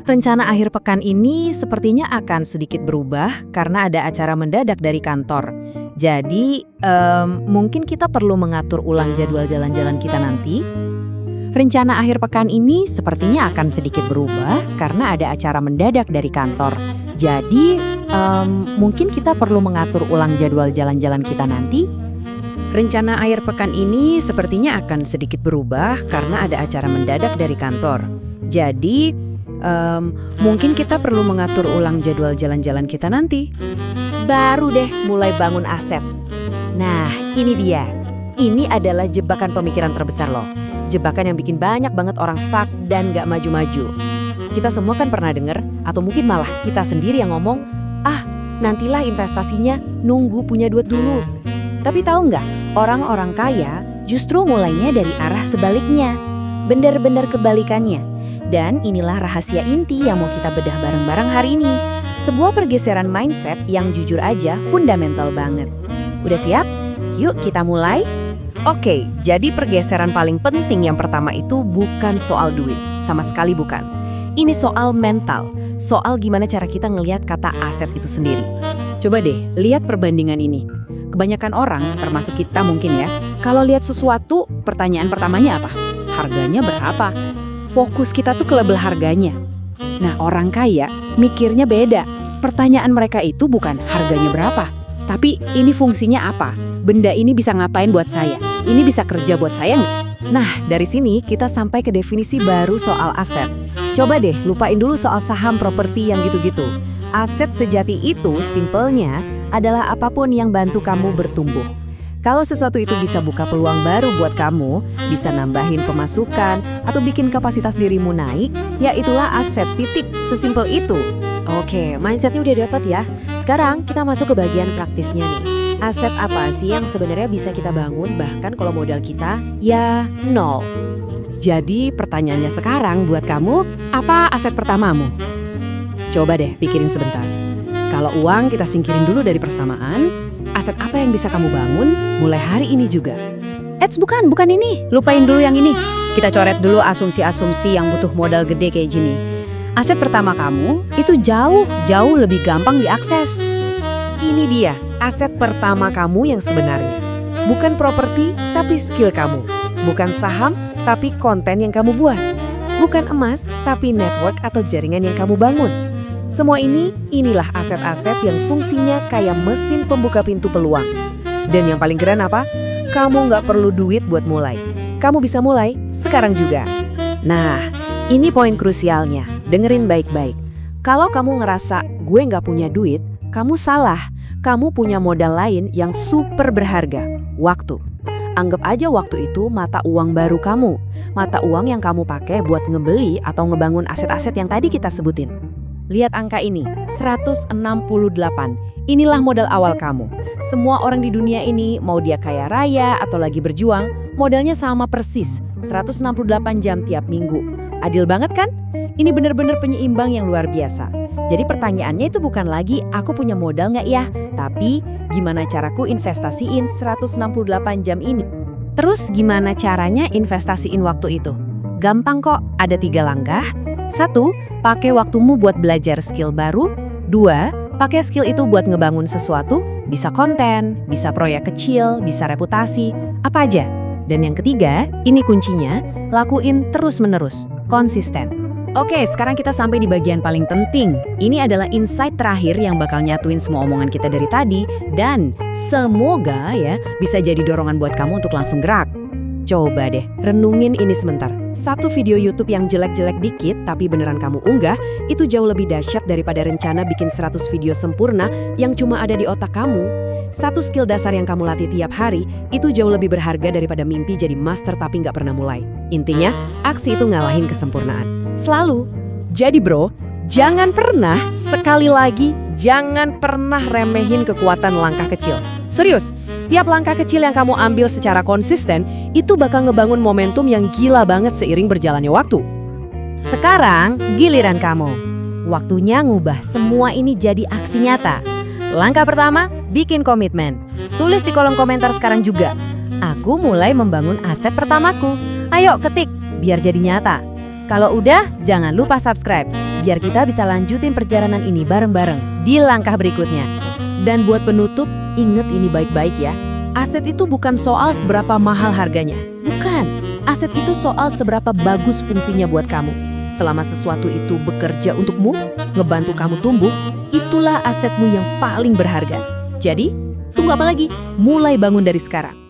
Rencana akhir pekan ini sepertinya akan sedikit berubah karena ada acara mendadak dari kantor. Jadi, mungkin kita perlu mengatur ulang jadwal jalan-jalan kita nanti. Rencana akhir pekan ini sepertinya akan sedikit berubah karena ada acara mendadak dari kantor. Jadi, mungkin kita perlu mengatur ulang jadwal jalan-jalan kita nanti. Rencana akhir pekan ini sepertinya akan sedikit berubah karena ada acara mendadak dari kantor. Jadi, mungkin kita perlu mengatur ulang jadwal jalan-jalan kita nanti. Baru deh mulai bangun aset. Nah, ini dia. Ini adalah jebakan pemikiran terbesar loh. Jebakan yang bikin banyak banget orang stuck dan gak maju-maju. Kita semua kan pernah denger, atau mungkin malah kita sendiri yang ngomong, nantilah investasinya, nunggu punya duit dulu. Tapi tahu nggak, orang-orang kaya justru mulainya dari arah sebaliknya. Benar-benar kebalikannya. Dan inilah rahasia inti yang mau kita bedah bareng-bareng hari ini. Sebuah pergeseran mindset yang jujur aja fundamental banget. Udah siap? Yuk kita mulai. Oke, jadi pergeseran paling penting yang pertama itu bukan soal duit. Sama sekali bukan. Ini soal mental. Soal gimana cara kita ngelihat kata aset itu sendiri. Coba deh, lihat perbandingan ini. Kebanyakan orang, termasuk kita mungkin ya, kalau lihat sesuatu, pertanyaan pertamanya apa? Harganya berapa? Fokus kita tuh ke label harganya. Nah, orang kaya mikirnya beda. Pertanyaan mereka itu bukan harganya berapa, tapi ini fungsinya apa? Benda ini bisa ngapain buat saya? Ini bisa kerja buat saya nggak? Nah, dari sini kita sampai ke definisi baru soal aset. Coba deh, lupain dulu soal saham, properti yang gitu-gitu. Aset sejati itu simpelnya adalah apapun yang bantu kamu bertumbuh. Kalau sesuatu itu bisa buka peluang baru buat kamu, bisa nambahin pemasukan, atau bikin kapasitas dirimu naik, ya itulah aset, titik. Sesimpel itu. Oke, mindsetnya udah dapat ya. Sekarang kita masuk ke bagian praktisnya nih. Aset apa sih yang sebenarnya bisa kita bangun bahkan kalau modal kita ya nol? Jadi pertanyaannya sekarang buat kamu, apa aset pertamamu? Coba deh pikirin sebentar. Kalau uang kita singkirin dulu dari persamaan, aset apa yang bisa kamu bangun mulai hari ini juga? Bukan ini. Lupain dulu yang ini. Kita coret dulu asumsi-asumsi yang butuh modal gede kayak gini. Aset pertama kamu itu jauh lebih gampang diakses. Ini dia, aset pertama kamu yang sebenarnya. Bukan properti, tapi skill kamu. Bukan saham, tapi konten yang kamu buat. Bukan emas, tapi network atau jaringan yang kamu bangun. Semua inilah aset-aset yang fungsinya kayak mesin pembuka pintu peluang. Dan yang paling keren apa? Kamu nggak perlu duit buat mulai. Kamu bisa mulai sekarang juga. Nah, ini poin krusialnya. Dengerin baik-baik. Kalau kamu ngerasa gue nggak punya duit, kamu salah. Kamu punya modal lain yang super berharga, waktu. Anggap aja waktu itu mata uang baru kamu. Mata uang yang kamu pakai buat ngebeli atau ngebangun aset-aset yang tadi kita sebutin. Lihat angka ini, 168. Inilah modal awal kamu. Semua orang di dunia ini, mau dia kaya raya atau lagi berjuang, modalnya sama persis, 168 jam tiap minggu. Adil banget kan? Ini benar-benar penyeimbang yang luar biasa. Jadi pertanyaannya itu bukan lagi aku punya modal nggak ya, tapi gimana caraku investasiin 168 jam ini? Terus gimana caranya investasiin waktu itu? Gampang kok, ada 3 langkah. 1, pakai waktumu buat belajar skill baru. 2, pakai skill itu buat ngebangun sesuatu, bisa konten, bisa proyek kecil, bisa reputasi, apa aja. Dan yang ketiga, ini kuncinya, lakuin terus-menerus, konsisten. Oke, sekarang kita sampai di bagian paling penting. Ini adalah insight terakhir yang bakal nyatuin semua omongan kita dari tadi dan semoga ya bisa jadi dorongan buat kamu untuk langsung gerak. Coba deh, renungin ini sebentar. Satu video YouTube yang jelek-jelek dikit tapi beneran kamu unggah, itu jauh lebih dahsyat daripada rencana bikin 100 video sempurna yang cuma ada di otak kamu. Satu skill dasar yang kamu latih tiap hari, itu jauh lebih berharga daripada mimpi jadi master tapi nggak pernah mulai. Intinya, aksi itu ngalahin kesempurnaan. Selalu. Jadi bro, jangan pernah, sekali lagi, jangan pernah remehin kekuatan langkah kecil. Serius, tiap langkah kecil yang kamu ambil secara konsisten, itu bakal ngebangun momentum yang gila banget seiring berjalannya waktu. Sekarang, giliran kamu. Waktunya ngubah semua ini jadi aksi nyata. Langkah pertama, bikin komitmen. Tulis di kolom komentar sekarang juga. Aku mulai membangun aset pertamaku. Ayo ketik, biar jadi nyata. Kalau udah, jangan lupa subscribe. biar kita bisa lanjutin perjalanan ini bareng-bareng di langkah berikutnya. Dan buat penutup, inget ini baik-baik ya. Aset itu bukan soal seberapa mahal harganya. Bukan. Aset itu soal seberapa bagus fungsinya buat kamu. Selama sesuatu itu bekerja untukmu, ngebantu kamu tumbuh, itulah asetmu yang paling berharga. Jadi, tunggu apa lagi? Mulai bangun dari sekarang.